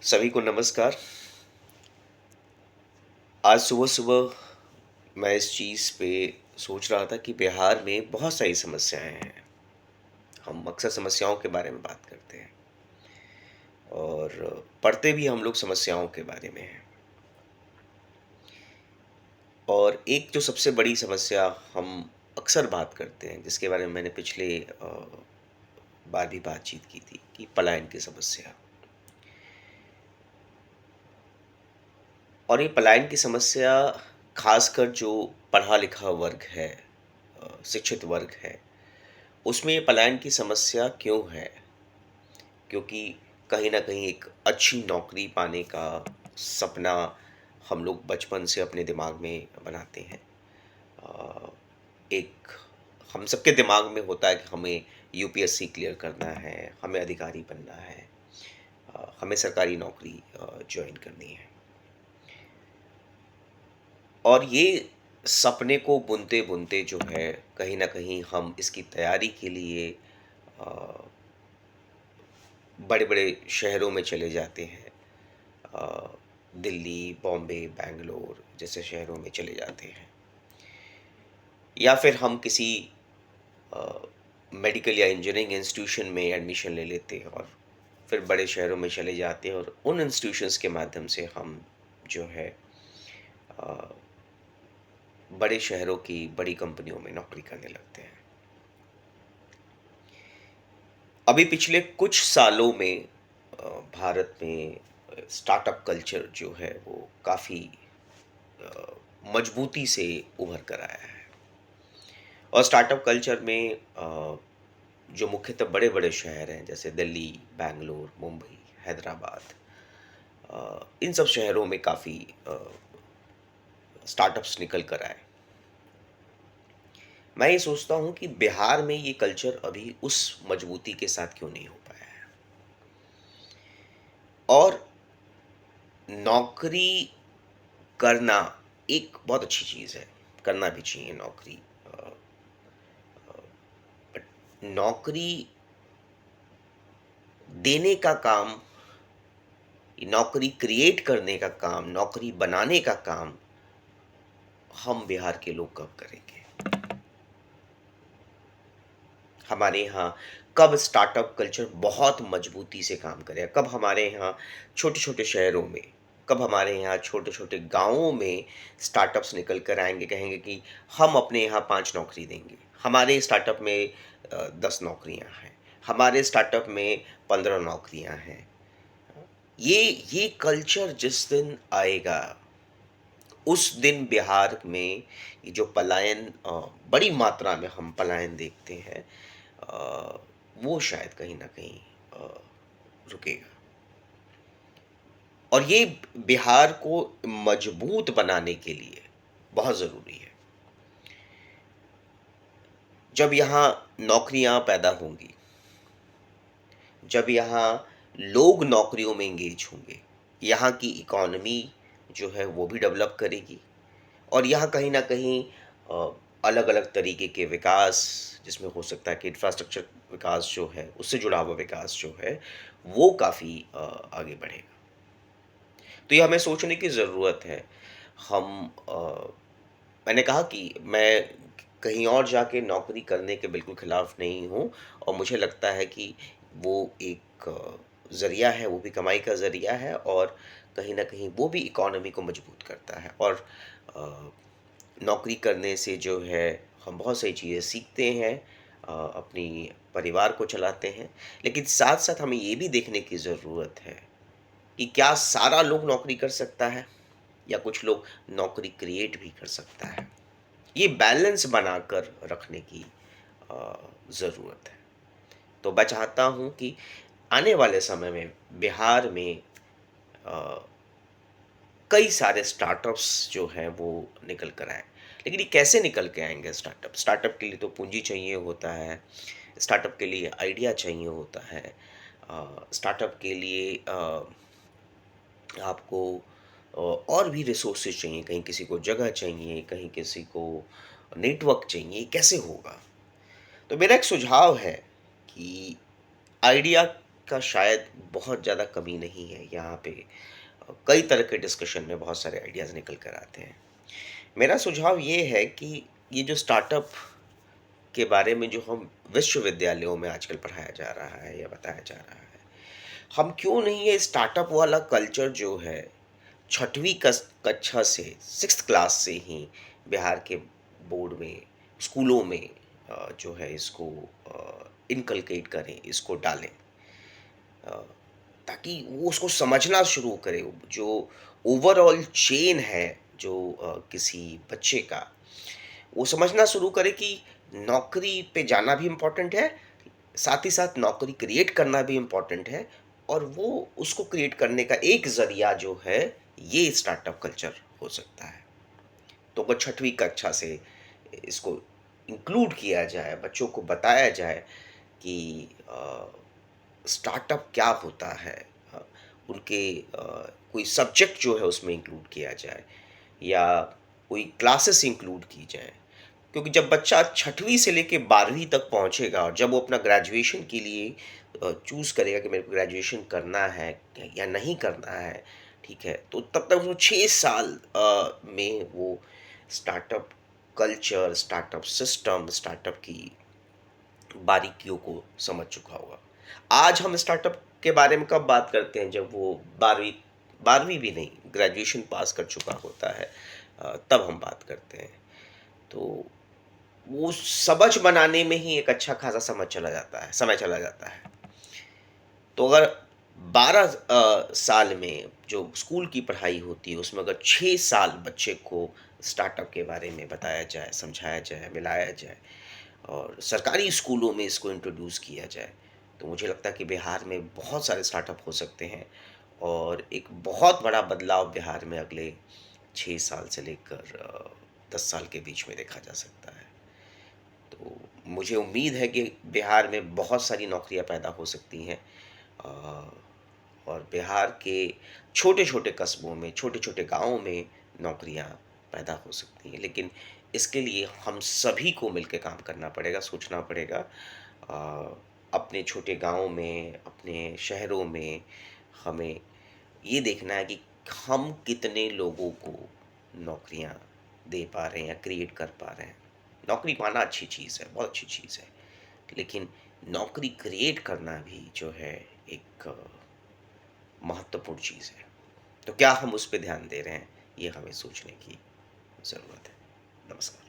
सभी को नमस्कार। आज सुबह-सुबह मैं इस चीज़ पे सोच रहा था कि बिहार में बहुत सारी समस्याएँ हैं। हम अक्सर समस्याओं के बारे में बात करते हैं और पढ़ते भी हम लोग समस्याओं के बारे में हैं। और एक जो सबसे बड़ी समस्या हम अक्सर बात करते हैं, जिसके बारे में मैंने पिछले बार भी बातचीत की थी कि पलायन की समस्या। और ये पलायन की समस्या ख़ासकर जो पढ़ा-लिखा वर्ग है, शिक्षित वर्ग है, उसमें ये पलायन की समस्या क्यों है? क्योंकि कहीं न कहीं एक अच्छी नौकरी पाने का सपना हम लोग बचपन से अपने दिमाग में बनाते हैं। अ, एक हम सबके दिमाग में होता है कि हमें यूपीएससी क्लियर करना है, हमें अधिकारी बनना है, हमें सरकारी नौकरी जॉइन करनी है। और ये सपने को बुनते-बुनते जो है, कहीं न कहीं हम इसकी तैयारी के लिए अ, बड़े-बड़े शहरों में चले जाते हैं। अ, दिल्ली, बॉम्बे, बैंगलोर जैसे शहरों में चले जाते हैं। या फिर हम किसी अ, मेडिकल या इंजीनियरिंग इंस्टीट्यूशन में एडमिशन ले लेते हैं और फिर बड़े शहरों में चले जाते हैं और उन इंस्टीट्यूशंस के माध्यम से हम जो है अ, बड़े शहरों की बड़ी कंपनियों में नौकरी करने लगते हैं। अभी पिछले कुछ सालों में भारत में स्टार्टअप कल्चर जो है वो काफ़ी अ, मजबूती से उभर कर आया है। और स्टार्टअप कल्चर में जो मुख्यतः बड़े-बड़े शहर हैं जैसे दिल्ली, बैंगलोर, मुंबई, हैदराबाद, इन सब शहरों में काफ़ी स्टार्टअप्स निकल कर आए। मैं ये सोचता हूँ कि बिहार में ये कल्चर अभी उस मजबूती के साथ क्यों नहीं हो पाया है। और नौकरी करना एक बहुत अच्छी चीज़ है, करना भी चाहिए नौकरी। अ बट नौकरी देने का काम, नौकरी क्रिएट करने का काम, नौकरी बनाने का काम हम बिहार के लोग कब करेंगे? हमारे यहाँ कब स्टार्टअप कल्चर बहुत मजबूती से काम करेगा? कब हमारे यहाँ छोटे-छोटे शहरों में, कब हमारे यहाँ छोटे-छोटे गाँवों में स्टार्टअप्स निकल कर आएँगे, कहेंगे कि हम अपने यहाँ 5 नौकरी देंगे। हमारे स्टार्टअप में 10 नौकरियाँ हैं। हमारे स्टार्टअप में 15 नौकरियाँ हैं। ये ये कल्चर जिस दिन आएगा, उस दिन बिहार में ये जो पलायन बड़ी मात्रा में हम पलायन देखते हैं, अ, वो शायद कहीं न कहीं अ, रुकेगा। और ये बिहार को मजबूत बनाने के लिए बहुत ज़रूरी है। जब यहाँ नौकरियाँ पैदा होंगी, जब यहाँ लोग नौकरियों में एंगेज होंगे, यहाँ की इकॉनमी जो है वो भी डेवलप करेगी। और यहाँ कहीं न कहीं अ, अलग-अलग तरीके के विकास, जिसमें हो सकता है कि इंफ्रास्ट्रक्चर विकास जो है, उससे जुड़ा हुआ विकास जो है, वो काफ़ी आगे बढ़ेगा। तो ये हमें सोचने की ज़रूरत है। हम मैंने कहा कि मैं कहीं और जाके नौकरी करने के बिल्कुल खिलाफ़ नहीं हूँ और मुझे लगता है कि वो एक ज़रिया है, वो भी कमाई का ज़रिया है और कहीं न कहीं वो भी इकॉनमी को मजबूत करता है। और अ, नौकरी करने से जो है हम बहुत सारी चीज़ें सीखते हैं, अपनी परिवार को चलाते हैं। लेकिन साथ-साथ हमें ये भी देखने की ज़रूरत है कि क्या सारा लोग नौकरी कर सकता है या कुछ लोग नौकरी क्रिएट भी कर सकता है। ये बैलेंस बनाकर रखने की ज़रूरत है। तो मैं चाहता हूँ कि आने वाले समय में बिहार में अ, कई सारे स्टार्टअप्स जो हैं वो निकल कर आएँ। लेकिन ये कैसे निकल के आएँगे स्टार्टअप? स्टार्टअप के लिए तो पूँजी चाहिए होता है, स्टार्टअप के लिए आइडिया चाहिए होता है, स्टार्टअप के लिए आपको और भी रिसोर्सेज चाहिए, कहीं किसी को जगह चाहिए, कहीं किसी को नेटवर्क चाहिए, कैसे होगा? तो मेरा एक सुझाव है कि आइडिया का शायद बहुत ज़्यादा कमी नहीं है। यहाँ पे कई तरह के डिस्कशन में बहुत सारे आइडियाज़ निकल कर आते हैं। मेरा सुझाव ये है कि ये जो स्टार्टअप के बारे में जो हम विश्वविद्यालयों में आजकल पढ़ाया जा रहा है या बताया जा रहा है, हम क्यों नहीं ये स्टार्टअप वाला कल्चर जो है 6वीं कक्षा से 6th क्लास से ही बिहार के बोर्ड में, स्कूलों में जो है इसको इनकलकेट करें, इसको डालें। अ, ताकि वो उसको समझना शुरू करे। जो ओवरऑल चेन है जो किसी बच्चे का, वो समझना शुरू करे कि नौकरी पे जाना भी इम्पोर्टेंट है, साथ ही साथ नौकरी क्रिएट करना भी इम्पोर्टेंट है, और वो उसको क्रिएट करने का एक ज़रिया जो है, ये स्टार्टअप कल्चर हो सकता है। तो अगर 6वीं कक्षा से इसको इंक्लूड किया जाए, बच्चों को बताया जाए कि स्टार्टअप क्या होता है, अ, उनके कोई सब्जेक्ट जो है उसमें इंक्लूड किया जाए, या कोई क्लासेस इंक्लूड की जाए। क्योंकि जब बच्चा 6वीं से लेके 12वीं तक पहुंचेगा और जब वो अपना ग्रेजुएशन के लिए चूज करेगा कि मेरे को ग्रेजुएशन करना है या नहीं करना है, ठीक है, तो तब तक वो 6 साल में वो startup culture, startup system, startup की बारीकियों को समझ चुका होगा। आज हम स्टार्टअप के बारे में कब बात करते हैं, जब वो 12वीं भी नहीं, ग्रेजुएशन पास कर चुका होता है, तब हम बात करते हैं। तो वो समझ बनाने में ही एक अच्छा खासा समय चला जाता है। तो अगर 12 साल में जो स्कूल की पढ़ाई होती है, उसमें अगर 6 साल बच्चे को स्टार्टअप के बारे में बताया जाए, समझाया जाए, मिलाया जाए, और सरकारी स्कूलों में इसको इंट्रोड्यूस किया जाए, तो मुझे लगता है कि बिहार में बहुत सारे स्टार्टअप हो सकते हैं, और एक बहुत बड़ा बदलाव बिहार में अगले 6 साल से लेकर 10 साल के बीच में देखा जा सकता है। तो मुझे उम्मीद है कि बिहार में बहुत सारी नौकरियां पैदा हो सकती हैं, अ, और बिहार के छोटे-छोटे कस्बों में, छोटे-छोटे गाँवों में नौकरियां पैदा हो सकती हैं। लेकिन इसके लिए हम सभी को मिलके काम करना पड़ेगा, सोचना पड़ेगा। अपने छोटे गाँव में, अपने शहरों में हमें ये देखना है कि हम कितने लोगों को नौकरियां दे पा रहे हैं या क्रिएट कर पा रहे हैं। नौकरी पाना अच्छी चीज़ है, बहुत अच्छी चीज़ है। लेकिन नौकरी क्रिएट करना भी जो है एक महत्वपूर्ण चीज़ है। तो क्या हम उस पे ध्यान दे रहे हैं? ये हमें सोचने की ज़रूरत है। नमस्कार।